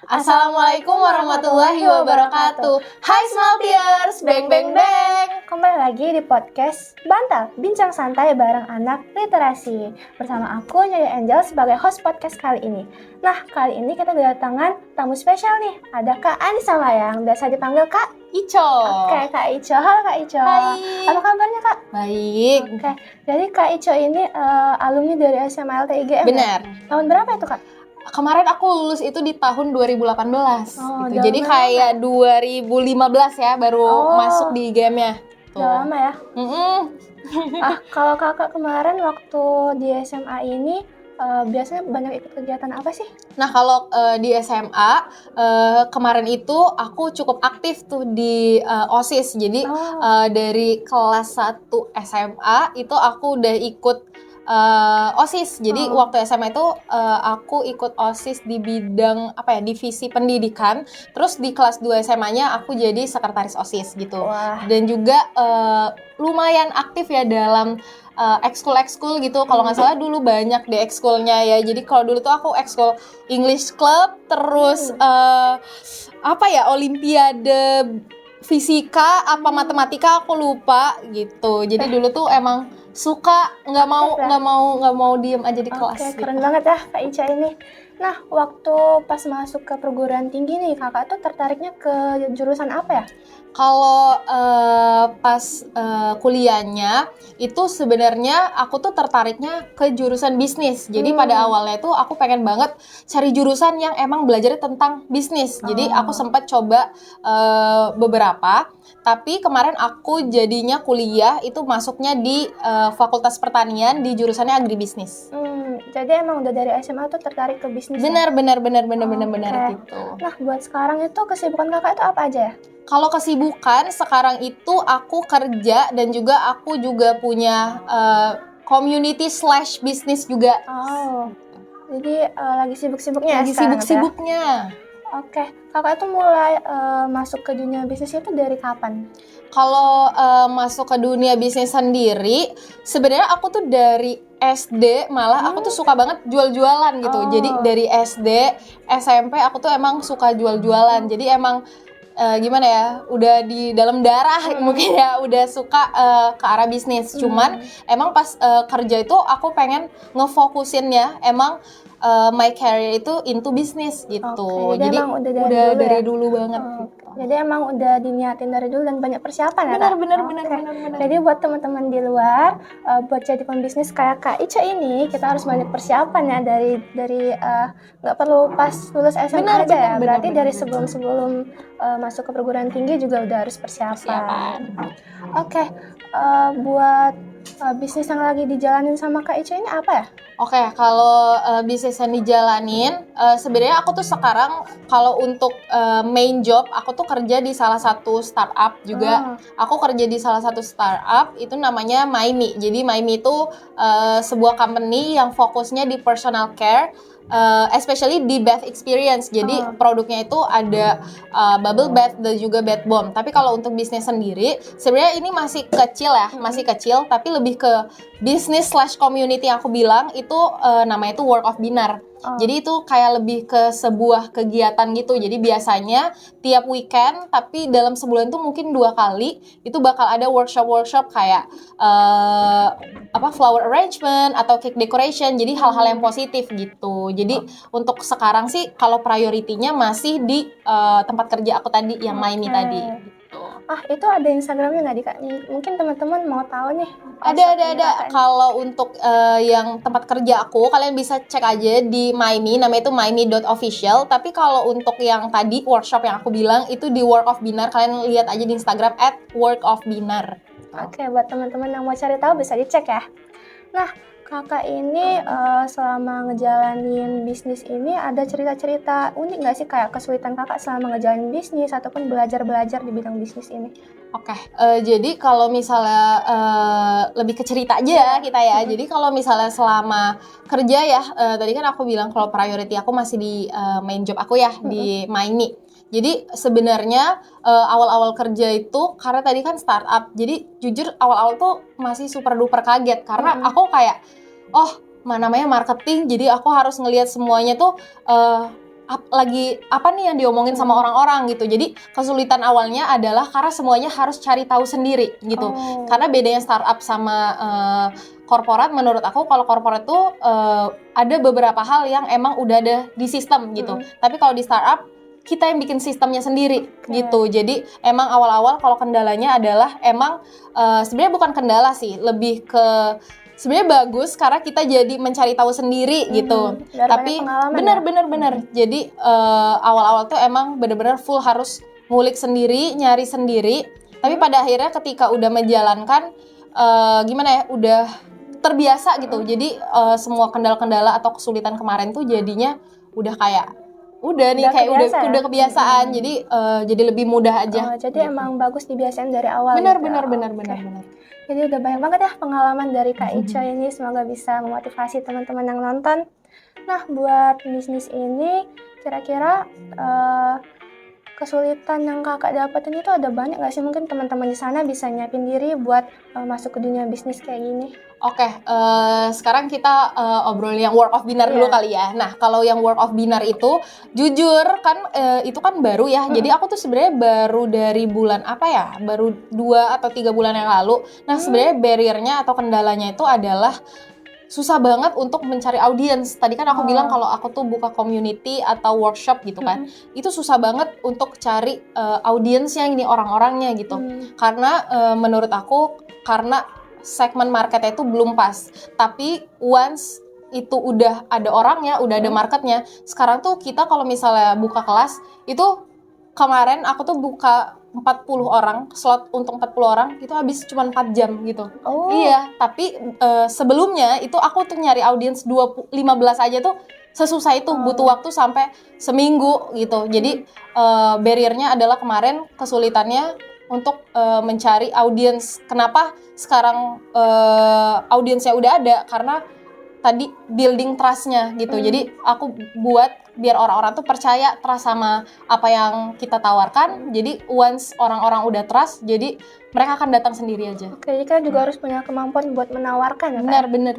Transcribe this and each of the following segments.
Assalamualaikum warahmatullahi wabarakatuh. Hai Smaltiers, bang bang bang. Kembali lagi di podcast Bantal, bincang santai bareng anak literasi. Bersama aku Nyonya Angel sebagai host podcast kali ini. Nah, kali ini kita kedatangan tamu spesial nih. Ada Kak Anissa Layang, biasa dipanggil Kak Ico. Oke, Kak Ico. Halo Kak Ico. Hai. Apa kabarnya Kak? Baik. Oke, jadi Kak Ico ini alumni dari SMA LTIGM. Benar. Ya? Tahun berapa itu Kak? Kemarin aku lulus itu di tahun 2018 gitu. Jadi lama kayak 2015 ya baru masuk di game-nya. Udah lama ya? Kalau kakak kemarin waktu di SMA ini biasanya banyak ikut kegiatan apa sih? Nah kalau di SMA kemarin itu aku cukup aktif tuh di OSIS. Jadi dari kelas 1 SMA itu aku udah ikut OSIS. Jadi waktu SMA itu aku ikut OSIS di bidang divisi pendidikan. Terus di kelas 2 SMA-nya aku jadi sekretaris OSIS gitu. Wah. Dan juga lumayan aktif ya dalam ekskul gitu. Kalau nggak salah dulu banyak deh ekskulnya ya. Jadi kalau dulu tuh aku ekskul English Club, terus Olimpiade fisika matematika aku lupa gitu. Jadi dulu tuh emang suka nggak mau diem aja di kelas. Oke, keren banget ya Kak Ica ini. Nah, waktu pas masuk ke perguruan tinggi nih, kakak tuh tertariknya ke jurusan apa ya? Kalau pas kuliahnya itu sebenarnya aku tuh tertariknya ke jurusan bisnis. Jadi pada awalnya tuh aku pengen banget cari jurusan yang emang belajar tentang bisnis. Jadi aku sempat coba beberapa. Tapi kemarin aku jadinya kuliah itu masuknya di Fakultas Pertanian di jurusannya agribisnis. Jadi emang udah dari SMA tuh tertarik ke bisnis. Benar gitu. Nah, buat sekarang itu kesibukan kakak itu apa aja ya? Kalau kesibukan sekarang itu aku kerja dan juga aku juga punya community / bisnis juga. Jadi lagi sibuk-sibuknya. Lagi sibuk-sibuknya. Oke, kakak itu mulai masuk ke dunia bisnis itu dari kapan? Kalau masuk ke dunia bisnis sendiri, sebenarnya aku tuh dari SD malah aku tuh suka banget jual-jualan gitu. Jadi dari SD, SMP aku tuh emang suka jual-jualan. Jadi emang udah di dalam darah mungkin ya, udah suka ke arah bisnis. Cuman emang pas kerja itu aku pengen ngefokusinnya emang my career itu into bisnis gitu. Jadi emang udah dari dulu banget. Jadi emang udah diniatin dari dulu dan banyak persiapan ya. Benar. Jadi buat teman-teman di luar, buat jadi pembisnis kayak Kak Ica ini, kita harus banyak persiapan ya dari nggak perlu pas lulus SMA aja ya. Berarti dari sebelum masuk ke perguruan tinggi juga udah harus persiapan. Oke, buat bisnis yang lagi dijalanin sama Kak Ica ini apa ya? Oke, kalau bisnis yang dijalanin, sebenarnya aku tuh sekarang kalau untuk main job, aku tuh kerja di salah satu startup juga. Aku kerja di salah satu startup, itu namanya Maimi. Jadi Maimi itu sebuah company yang fokusnya di personal care, especially di bath experience. Jadi produknya itu ada bubble bath dan juga bath bomb. Tapi kalau untuk bisnis sendiri, sebenarnya ini masih kecil, tapi lebih ke bisnis / community yang aku bilang itu namanya itu Work of Binar. Jadi itu kayak lebih ke sebuah kegiatan gitu. Jadi biasanya tiap weekend, tapi dalam sebulan tuh mungkin 2 kali itu bakal ada workshop kayak flower arrangement atau cake decoration. Jadi hal-hal yang positif gitu. Jadi untuk sekarang sih kalau prioritinya masih di tempat kerja aku tadi yang Maimi tadi. Itu ada Instagramnya nggak Kak? Mungkin teman-teman mau tahu nih. Ada. Kalau untuk yang tempat kerja aku, kalian bisa cek aja di Maimi, namanya itu maimi.official. Tapi kalau untuk yang tadi workshop yang aku bilang itu di Work of Binar, kalian lihat aja di Instagram @workofbinar. Oke, buat teman-teman yang mau cari tahu bisa dicek ya. Nah, kakak ini selama ngejalanin bisnis ini ada cerita-cerita unik nggak sih kayak kesulitan kakak selama ngejalanin bisnis ataupun belajar di bidang bisnis ini? Oke, jadi kalau misalnya lebih ke cerita aja ya kita ya. Jadi kalau misalnya selama kerja ya, tadi kan aku bilang kalau priority aku masih di main job aku ya di Maimi. Jadi sebenarnya awal-awal kerja itu karena tadi kan startup, jadi jujur awal-awal tuh masih super duper kaget karena aku kayak namanya marketing, jadi aku harus ngelihat semuanya tuh lagi apa nih yang diomongin sama orang-orang gitu. Jadi kesulitan awalnya adalah karena semuanya harus cari tahu sendiri gitu. Karena bedanya startup sama korporat, menurut aku kalau korporat tuh ada beberapa hal yang emang udah ada di sistem gitu. Tapi kalau di startup kita yang bikin sistemnya sendiri gitu. Jadi emang awal-awal kalau kendalanya adalah emang sebenarnya bukan kendala sih, lebih ke sebenarnya bagus karena kita jadi mencari tahu sendiri gitu. Tapi benar. Jadi awal-awal tuh emang benar-benar full harus ngulik sendiri, nyari sendiri. Tapi pada akhirnya ketika udah menjalankan gimana ya, udah terbiasa gitu. Jadi semua kendala-kendala atau kesulitan kemarin tuh jadinya udah kayak udah kebiasaan. Jadi lebih mudah aja. Jadi gitu. emang bagus dibiasain dari awal. Benar. Jadi udah banyak banget ya pengalaman dari Kak Ica ini, semoga bisa memotivasi teman-teman yang nonton. Nah, buat bisnis ini kira-kira kesulitan yang kakak dapetin itu ada banyak nggak sih? Mungkin teman-teman di sana bisa nyiapin diri buat masuk ke dunia bisnis kayak gini. Oke, sekarang kita obrolin yang work of dinner dulu kali ya. Nah, kalau yang work of dinner itu, jujur kan itu kan baru ya. Jadi aku tuh sebenarnya baru dari bulan apa ya? Baru 2 atau 3 bulan yang lalu. Nah, sebenarnya barrier-nya atau kendalanya itu adalah susah banget untuk mencari audiens. Tadi kan aku bilang kalau aku tuh buka community atau workshop gitu kan. Itu susah banget untuk cari audiensnya ini, orang-orangnya gitu. Karena menurut aku karena segmen marketnya itu belum pas. Tapi once itu udah ada orangnya, udah ada marketnya. Sekarang tuh kita kalau misalnya buka kelas, itu kemarin aku tuh buka 40 orang, slot untuk 40 orang, itu habis cuma 4 jam gitu. Iya, tapi sebelumnya itu aku tuh nyari audiens 15 aja tuh sesusah itu, butuh waktu sampai seminggu gitu. Jadi barrier-nya adalah kemarin kesulitannya untuk mencari audiens. Kenapa sekarang audiensnya udah ada? Karena tadi building trust-nya gitu. Jadi aku buat biar orang-orang tuh percaya, trust sama apa yang kita tawarkan. Jadi once orang-orang udah trust, jadi mereka akan datang sendiri aja. Oke, jadi kan juga harus punya kemampuan buat menawarkan ya, Kak? Benar.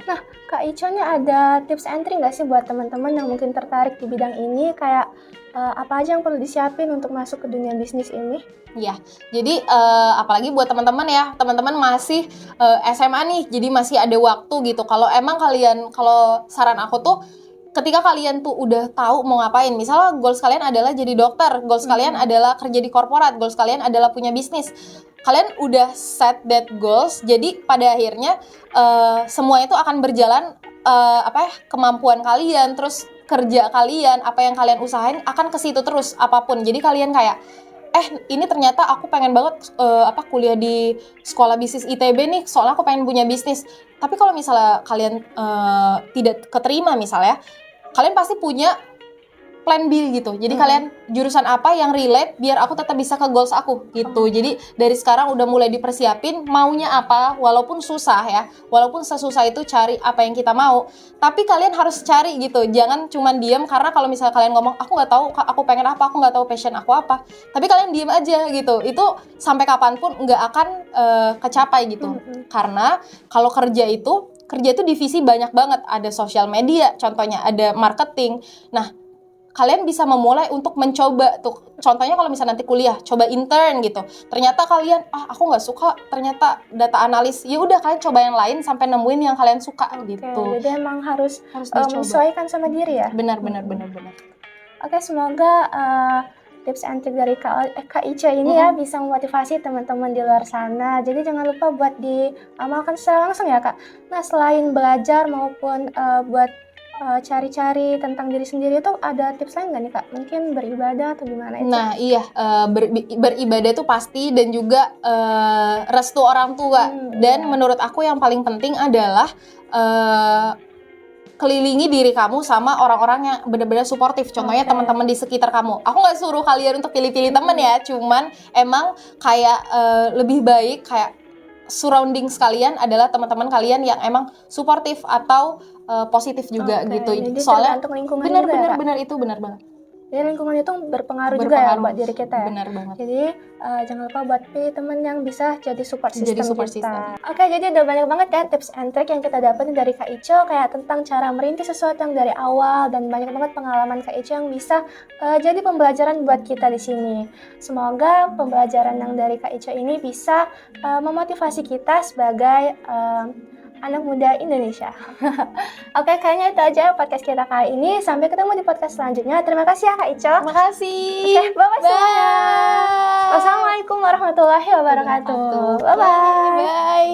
Nah, Kak Ica nih ada tips and trick nggak sih buat teman-teman yang mungkin tertarik di bidang ini? Kayak apa aja yang perlu disiapin untuk masuk ke dunia bisnis ini? Iya, jadi apalagi buat teman-teman ya, teman-teman masih SMA nih, jadi masih ada waktu gitu. Kalau saran aku tuh, ketika kalian tuh udah tahu mau ngapain, misalnya goals kalian adalah jadi dokter, goals kalian adalah kerja di korporat, goals kalian adalah punya bisnis, kalian udah set that goals, jadi pada akhirnya semua itu akan berjalan, kemampuan kalian, terus kerja kalian, apa yang kalian usahain akan ke situ terus, apapun. Jadi kalian kayak ini ternyata aku pengen banget kuliah di sekolah bisnis ITB nih, soalnya aku pengen punya bisnis. Tapi kalau misalnya kalian tidak keterima misalnya, kalian pasti punya plan B gitu. Jadi kalian jurusan apa yang relate biar aku tetap bisa ke goals aku gitu. Jadi dari sekarang udah mulai dipersiapin maunya apa, walaupun susah ya. Walaupun sesusah itu cari apa yang kita mau, tapi kalian harus cari gitu. Jangan cuman diem, karena kalau misalnya kalian ngomong aku nggak tahu aku pengen apa, aku nggak tahu passion aku apa, tapi kalian diem aja gitu. Itu sampai kapanpun nggak akan kecapai gitu. Karena kalau kerja itu divisi banyak banget. Ada sosial media contohnya, ada marketing. Nah, kalian bisa memulai untuk mencoba tuh. Contohnya kalau misalnya nanti kuliah, coba intern gitu. Ternyata kalian, aku nggak suka ternyata data analis. Ya udah, kalian coba yang lain sampai nemuin yang kalian suka gitu. Jadi emang harus menyesuaikan sama diri ya. Benar. Oke, semoga tips and trick dari Kak Ica ini ya bisa memotivasi teman-teman di luar sana. Jadi jangan lupa buat diamalkan secara langsung ya, Kak. Nah, selain belajar maupun buat cari-cari tentang diri sendiri itu ada tips lain nggak nih, Kak? Mungkin beribadah atau gimana itu? Nah iya, beribadah itu pasti, dan juga restu orang tua. Dan menurut aku yang paling penting adalah kelilingi diri kamu sama orang-orang yang benar-benar suportif. Contohnya teman-teman di sekitar kamu. Aku nggak suruh kalian untuk pilih-pilih teman ya, cuman emang kayak lebih baik kayak surroundings kalian adalah teman-teman kalian yang emang suportif atau positif juga gitu. Jadi soalnya benar benar itu benar banget. Jadi lingkungan itu berpengaruh juga ya buat diri kita ya. Benar banget. Jadi jangan lupa buat pilih teman yang bisa jadi support system kita. System. Oke, jadi udah banyak banget ya tips and trick yang kita dapetin dari Kak Ico, kayak tentang cara merintis sesuatu yang dari awal, dan banyak banget pengalaman Kak Ico yang bisa jadi pembelajaran buat kita di sini. Semoga pembelajaran yang dari Kak Ico ini bisa memotivasi kita sebagai anak muda Indonesia. Oke, kayaknya itu aja podcast kita kali ini. Sampai ketemu di podcast selanjutnya. Terima kasih ya Kak Ico. Terima kasih. Oke, bye-bye semuanya. Wassalamualaikum warahmatullahi wabarakatuh. Bye-bye. Bye.